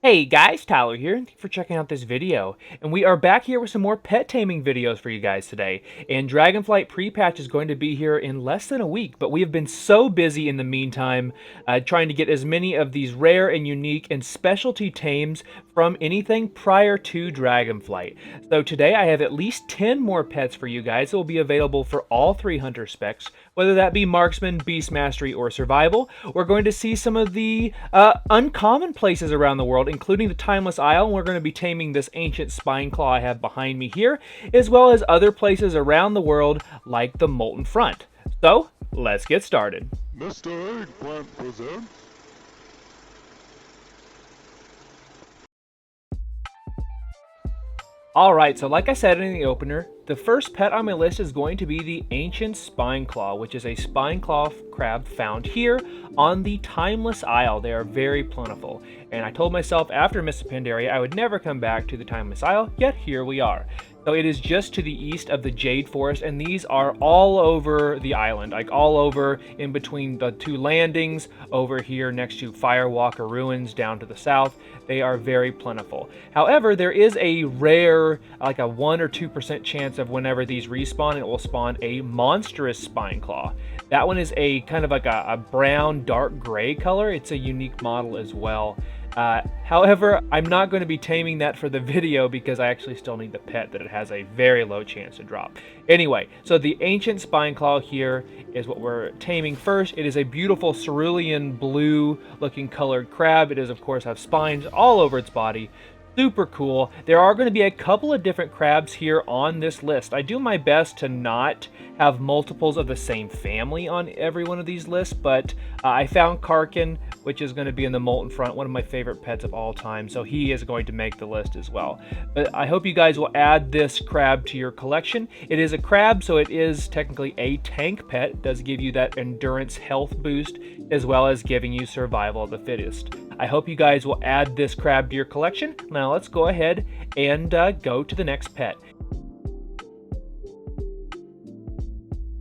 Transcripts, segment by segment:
Hey guys, Tyler here. Thank you for checking out this video. And we are back here with some more pet taming videos for you guys today. And Dragonflight pre-patch is going to be here in less than a week, but we have been so busy in the meantime trying to get as many of these rare and unique and specialty tames from anything prior to Dragonflight. So today I have at least 10 more pets for you guys that will be available for all 3 hunter specs, whether that be Marksman, Beast Mastery, or Survival. We're going to see some of the uncommon places around the world, including the Timeless Isle, and we're going to be taming this ancient Spineclaw I have behind me here, as well as other places around the world like the Molten Front. So, let's get started. Mr. Eggplant presents... Alright, so like I said in the opener, the first pet on my list is going to be the Ancient Spineclaw, which is a Spineclaw crab found here on the Timeless Isle. They are very plentiful, and I told myself after Mists of Pandaria I would never come back to the Timeless Isle, yet here we are. So it is just to the east of the Jade Forest, and these are all over the island, like all over in between the 2 landings, over here next to Firewalker Ruins down to the south. They are very plentiful. However, there is a rare, like a 1 or 2% chance of whenever these respawn, it will spawn a monstrous Spineclaw. That one is a kind of like a brown, dark gray color. It's a unique model as well. However, I'm not going to be taming that for the video because I actually still need the pet that it has a very low chance to drop. Anyway, so the Ancient Spineclaw here is what we're taming first. It is a beautiful cerulean blue looking colored crab. It does of course have spines all over its body. Super cool. There are going to be a couple of different crabs here on this list. I do my best to not have multiples of the same family on every one of these lists, but I found Karkin, which is going to be in the Molten Front, one of my favorite pets of all time, so he is going to make the list as well. But I hope you guys will add this crab to your collection. It is a crab, so it is technically a tank pet. It does give you that endurance health boost, as well as giving you survival of the fittest. I hope you guys will add this crab to your collection. Now let's go ahead and go to the next pet.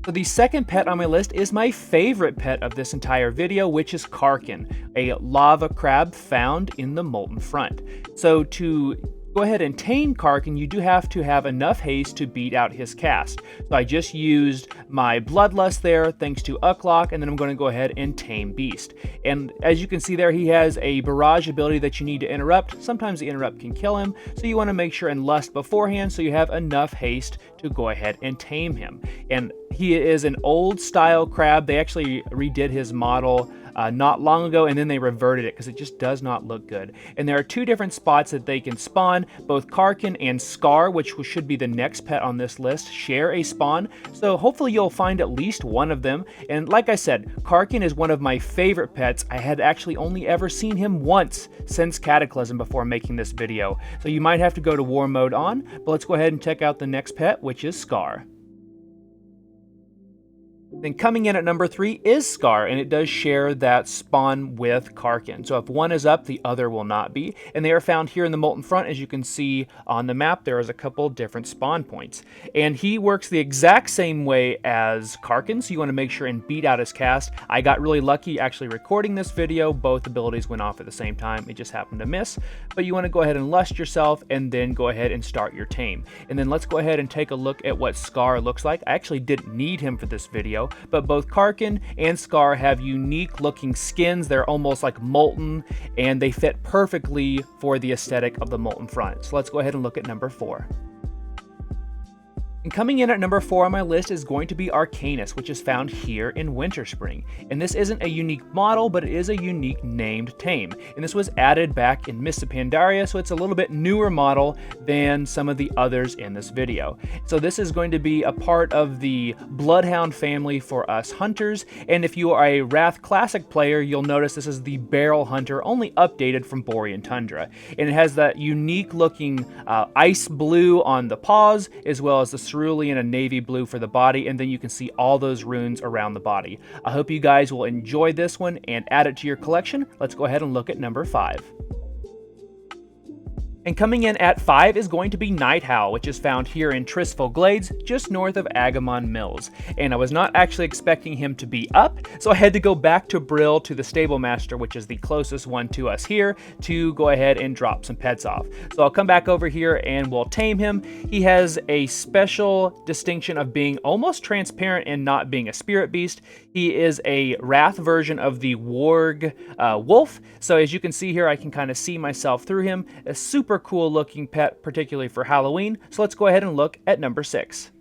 So the second pet on my list is my favorite pet of this entire video, which is Karkin, a lava crab found in the Molten Front. So to go ahead and tame Karkin, you do have to have enough haste to beat out his cast. So I just used my Bloodlust there, thanks to Ucklock, and then I'm going to go ahead and tame Beast. And as you can see there, he has a barrage ability that you need to interrupt. Sometimes the interrupt can kill him, so you want to make sure and lust beforehand so you have enough haste to go ahead and tame him. And he is an old style crab. They actually redid his model not long ago, and then they reverted it because it just does not look good. And there are 2 different spots that they can spawn. Both Karkin and Skarr, which should be the next pet on this list, share a spawn. So hopefully you'll find at least one of them. And like I said, Karkin is one of my favorite pets. I had actually only ever seen him once since Cataclysm before making this video. So you might have to go to war mode on, but let's go ahead and check out the next pet, which is Skarr. Then coming in at number 3 is Skarr, and it does share that spawn with Karkin. So if one is up, the other will not be. And they are found here in the Molten Front. As you can see on the map, there is a couple different spawn points. And he works the exact same way as Karkin, so you want to make sure and beat out his cast. I got really lucky actually recording this video. Both abilities went off at the same time. It just happened to miss. But you want to go ahead and lust yourself, and then go ahead and start your tame. And then let's go ahead and take a look at what Skarr looks like. I actually didn't need him for this video, but both Karkin and Skarr have unique looking skins. They're almost like molten, and they fit perfectly for the aesthetic of the Molten Front. So let's go ahead and look at number 4. And coming in at number 4 on my list is going to be Arcanus, which is found here in Winterspring. And this isn't a unique model, but it is a unique named tame. And this was added back in Mists of Pandaria, so it's a little bit newer model than some of the others in this video. So this is going to be a part of the Bloodhound family for us hunters. And if you are a Wrath Classic player, you'll notice this is the Barrel Hunter, only updated from Borean Tundra. And it has that unique looking ice blue on the paws, as well as the cerulean and navy blue for the body, and then you can see all those runes around the body. I hope you guys will enjoy this one and add it to your collection. Let's go ahead and look at number 5. And coming in at 5 is going to be Nighthowl, which is found here in Tristful Glades, just north of Agamon Mills. And I was not actually expecting him to be up, so I had to go back to Brill to the Stable Master, which is the closest one to us here, to go ahead and drop some pets off. So I'll come back over here and we'll tame him. He has a special distinction of being almost transparent and not being a spirit beast. He is a Wrath version of the Warg wolf. So as you can see here, I can kind of see myself through him. A super cool looking pet, particularly for Halloween. So let's go ahead and look at number 6.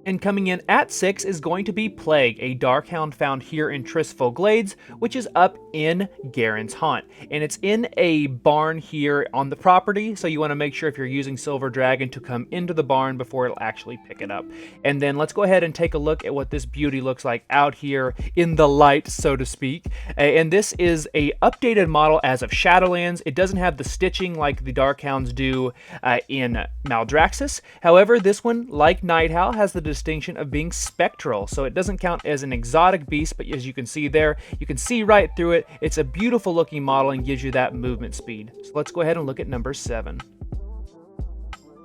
And coming in at 6 is going to be Plague, a Darkhound found here in Tristful Glades, which is up in Garen's Haunt. And it's in a barn here on the property, so you want to make sure if you're using Silver Dragon to come into the barn before it'll actually pick it up. And then let's go ahead and take a look at what this beauty looks like out here in the light, so to speak. And this is a updated model as of Shadowlands. It doesn't have the stitching like the Darkhounds do in Maldraxxus. However, this one, like Nighthowl, has the distinction of being spectral, so it doesn't count as an exotic beast, but as you can see there, you can see right through it. It's a beautiful looking model and gives you that movement speed. So let's go ahead and look at number 7.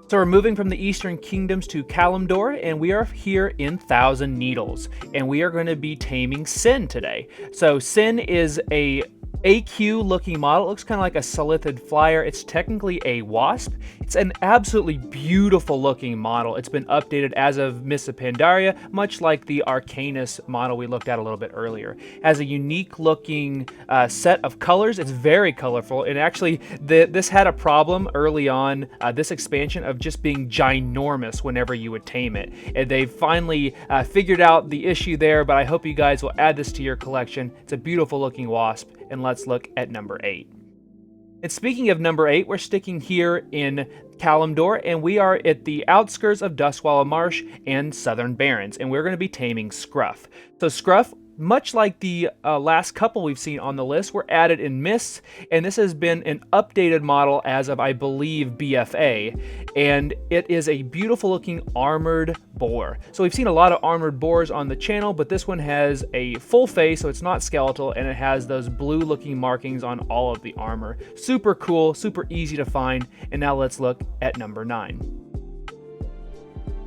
So we're moving from the Eastern Kingdoms to Kalimdor, and we are here in Thousand Needles, and we are going to be taming Sin today. So Sin is a AQ looking model. It looks kind of like a Silithid flyer. It's technically a wasp. It's an absolutely beautiful looking model. It's been updated as of Mists of Pandaria, much like the Arcanus model we looked at a little bit earlier. Has a unique looking set of colors. It's very colorful, and actually this had a problem early on, this expansion, of just being ginormous whenever you would tame it. And they've finally figured out the issue there, but I hope you guys will add this to your collection. It's a beautiful looking wasp. And let's look at number 8. And speaking of number 8, we're sticking here in Kalimdor, and we are at the outskirts of Duskwallow Marsh and Southern Barrens, and we're going to be taming Scruff. So Scruff, much like the last couple we've seen on the list, were added in Mists, and this has been an updated model as of, I believe, BFA, and it is a beautiful looking armored boar. So we've seen a lot of armored boars on the channel, but this one has a full face, so it's not skeletal, and it has those blue looking markings on all of the armor. Super cool, super easy to find, and now let's look at number 9.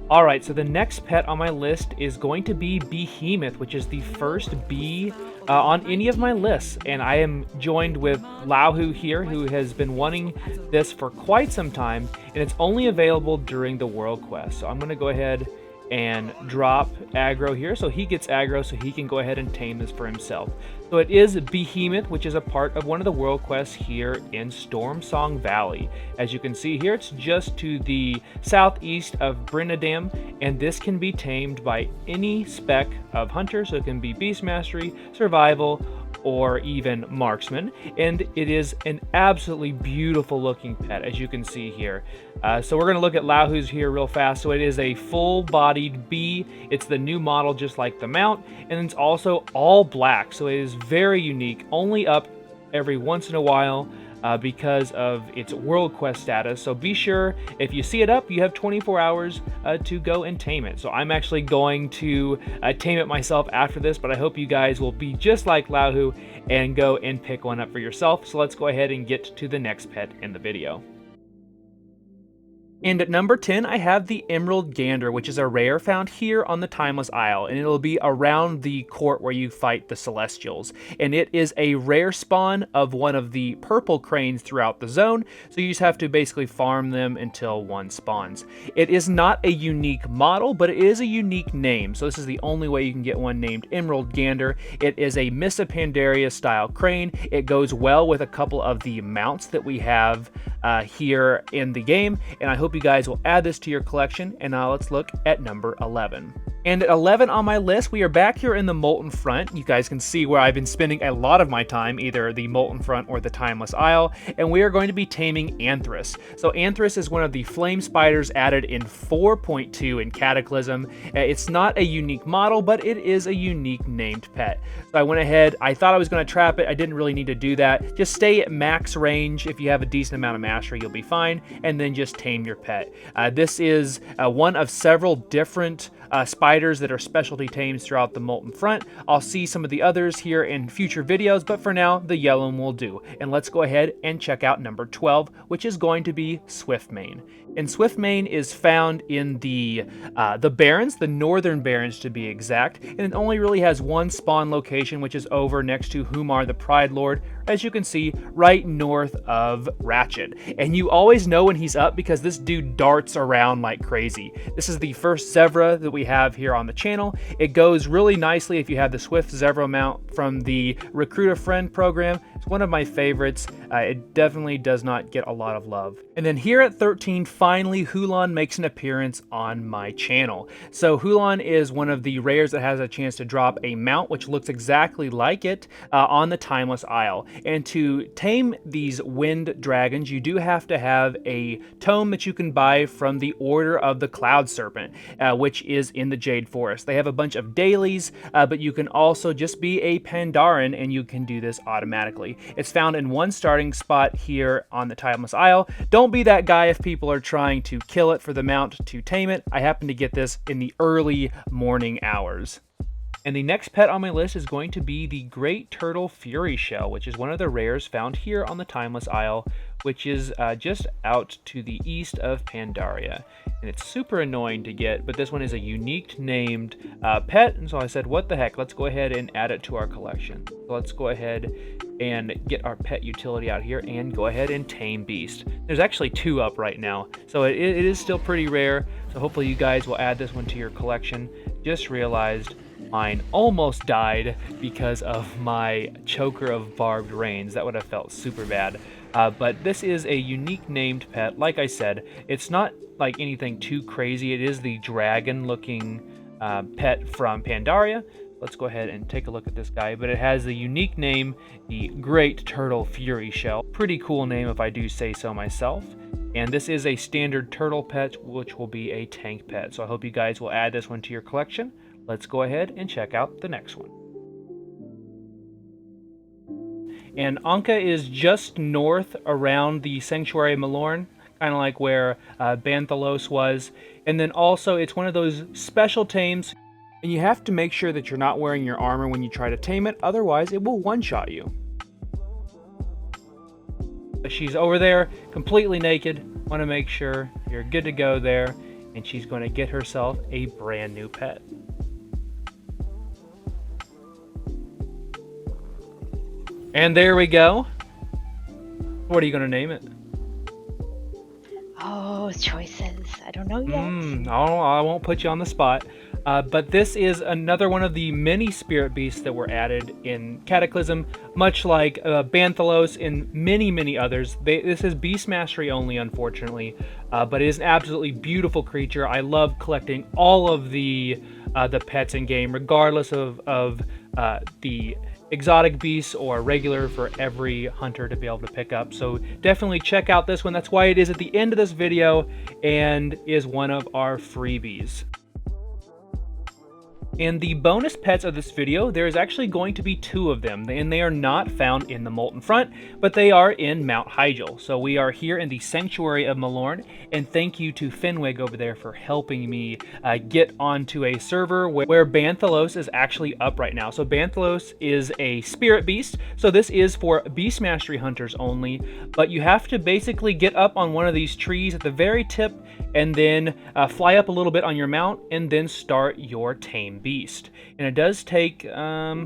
Alright, so the next pet on my list is going to be Beehemoth, which is the first bee on any of my lists. And I am joined with Lauhu here, who has been wanting this for quite some time, and it's only available during the World Quest. So I'm going to go ahead and drop aggro here, so he gets aggro so he can go ahead and tame this for himself. So it is Beehemoth, which is a part of one of the world quests here in Stormsong Valley. As you can see here, it's just to the southeast of Brynadam, and this can be tamed by any spec of hunter, so it can be Beast Mastery, Survival, or even Marksman, and it is an absolutely beautiful looking pet, as you can see here. So we're going to look at Lauhu's here real fast. So it is a full-bodied bee. It's the new model, just like the mount, and it's also all black, so it is very unique, only up every once in a while because of its World Quest status. So be sure, if you see it up, you have 24 hours to go and tame it. So I'm actually going to tame it myself after this, but I hope you guys will be just like Lauhu and go and pick one up for yourself. So let's go ahead and get to the next pet in the video. And at number 10, I have the Emerald Gander, which is a rare found here on the Timeless Isle, and it'll be around the court where you fight the Celestials. And it is a rare spawn of one of the purple cranes throughout the zone, so you just have to basically farm them until one spawns. It is not a unique model, but it is a unique name, so this is the only way you can get one named Emerald Gander. It is a Mists of Pandaria style crane. It goes well with a couple of the mounts that we have here in the game, and I hope you guys will add this to your collection. And now let's look at number 11. And at 11 on my list, we are back here in the Molten Front. You guys can see where I've been spending a lot of my time, either the Molten Front or the Timeless Isle, and we are going to be taming Anthriss. So Anthriss is one of the flame spiders added in 4.2 in Cataclysm. It's not a unique model, but it is a unique named pet. So I went ahead, I thought I was going to trap it. I didn't really need to do that. Just stay at max range. If you have a decent amount of mastery, you'll be fine, and then just tame your pet. This is one of several different spiders that are specialty tames throughout the Molten Front. I'll see some of the others here in future videos, but for now, the yellow one will do. And let's go ahead and check out number 12, which is going to be Swiftmane. And Swiftmane is found in the Barrens, the Northern Barrens to be exact, and it only really has one spawn location, which is over next to Humar the Pride Lord, as you can see, right north of Ratchet. And you always know when he's up because this dude darts around like crazy. This is the first Zevra that we have here on the channel. It goes really nicely if you have the Swift Zevra mount from the Recruit a Friend program. It's one of my favorites. It definitely does not get a lot of love. And then here at 13, finally, Huolon makes an appearance on my channel. So Huolon is one of the rares that has a chance to drop a mount which looks exactly like it on the Timeless Isle. And to tame these wind dragons, you do have to have a tome that you can buy from the Order of the Cloud Serpent, which is in the Jade Forest. They have a bunch of dailies, but you can also just be a Pandaren and you can do this automatically. It's found in one starting spot here on the Timeless Isle. Don't be that guy if people are trying to kill it for the mount to tame it. I happen to get this in the early morning hours. And the next pet on my list is going to be the Great Turtle Furyshell, which is one of the rares found here on the Timeless Isle, which is just out to the east of Pandaria. And it's super annoying to get, but this one is a unique named pet, and so I said, what the heck, let's go ahead and add it to our collection. So let's go ahead and get our pet utility out here and go ahead and tame beast. There's actually 2 up right now, so it is still pretty rare, so hopefully you guys will add this one to your collection. Just realized mine almost died because of my choker of barbed rains. That would have felt super bad. But this is a unique named pet. Like I said, it's not like anything too crazy. It is the dragon looking pet from Pandaria. Let's go ahead and take a look at this guy. But it has the unique name, the Great Turtle Furyshell. Pretty cool name if I do say so myself. And this is a standard turtle pet, which will be a tank pet. So I hope you guys will add this one to your collection. Let's go ahead and check out the next one. And Anhka is just north around the Sanctuary of Malorn, kind of like where Banthalos was. And then also it's one of those special tames, and you have to make sure that you're not wearing your armor when you try to tame it, otherwise it will one-shot you. She's over there, completely naked. Want to make sure you're good to go there, and she's going to get herself a brand new pet. And there we go. What are you going to name it? Oh, choices. I don't know yet. No, I won't put you on the spot. But this is another one of the many spirit beasts that were added in Cataclysm, much like Banthalos and many others. This is Beast Mastery only, unfortunately, but it is an absolutely beautiful creature. I love collecting all of the pets in game, regardless of the exotic beasts or regular, for every hunter to be able to pick up. So definitely check out this one. That's why it is at the end of this video and is one of our freebies. And the bonus pets of this video, there is actually going to be 2 of them, and they are not found in the Molten Front, but they are in Mount Hyjal. So we are here in the Sanctuary of Malorn, and thank you to Fenwig over there for helping me get onto a server where Banthalos is actually up right now. So Banthalos is a spirit beast, so this is for Beast Mastery hunters only, but you have to basically get up on one of these trees at the very tip, and then fly up a little bit on your mount, and then start your tame beast. And it does take a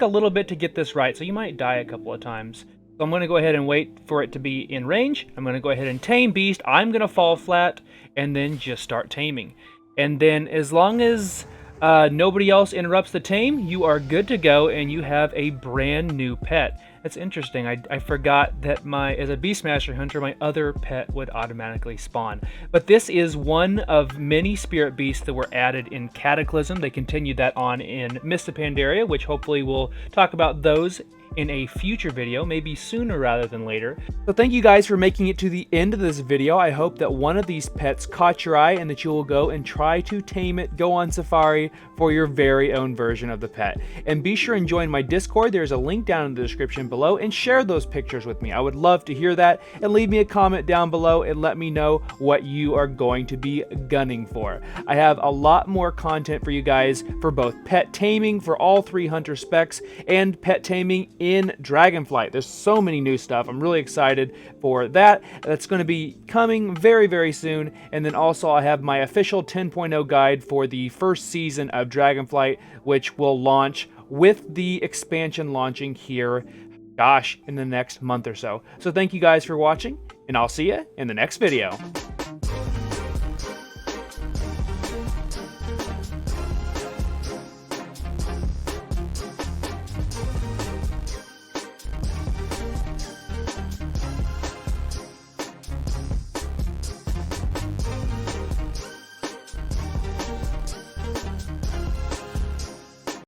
little bit to get this right, so you might die a couple of times. So I'm going to go ahead and wait for it to be in range. I'm going to go ahead and tame beast. I'm going to fall flat, and then just start taming. And then as long as nobody else interrupts the tame, you are good to go, and you have a brand new pet. That's interesting. I forgot that as a Beastmaster hunter, my other pet would automatically spawn. But this is one of many spirit beasts that were added in Cataclysm. They continued that on in Mist of Pandaria, which hopefully we'll talk about those in a future video, maybe sooner rather than later. So thank you guys for making it to the end of this video. I hope that one of these pets caught your eye and that you will go and try to tame it, go on safari for your very own version of the pet. And be sure and join my Discord. There's a link down in the description below, and share those pictures with me. I would love to hear that, and leave me a comment down below and let me know what you are going to be gunning for. I have a lot more content for you guys for both pet taming for all 3 hunter specs and pet taming in Dragonflight. There's so many new stuff. I'm really excited for that. That's going to be coming very, very soon. And then also I have my official 10.0 guide for the first season of Dragonflight, which will launch with the expansion launching here, gosh, in the next month or so. So thank you guys for watching, and I'll see you in the next video.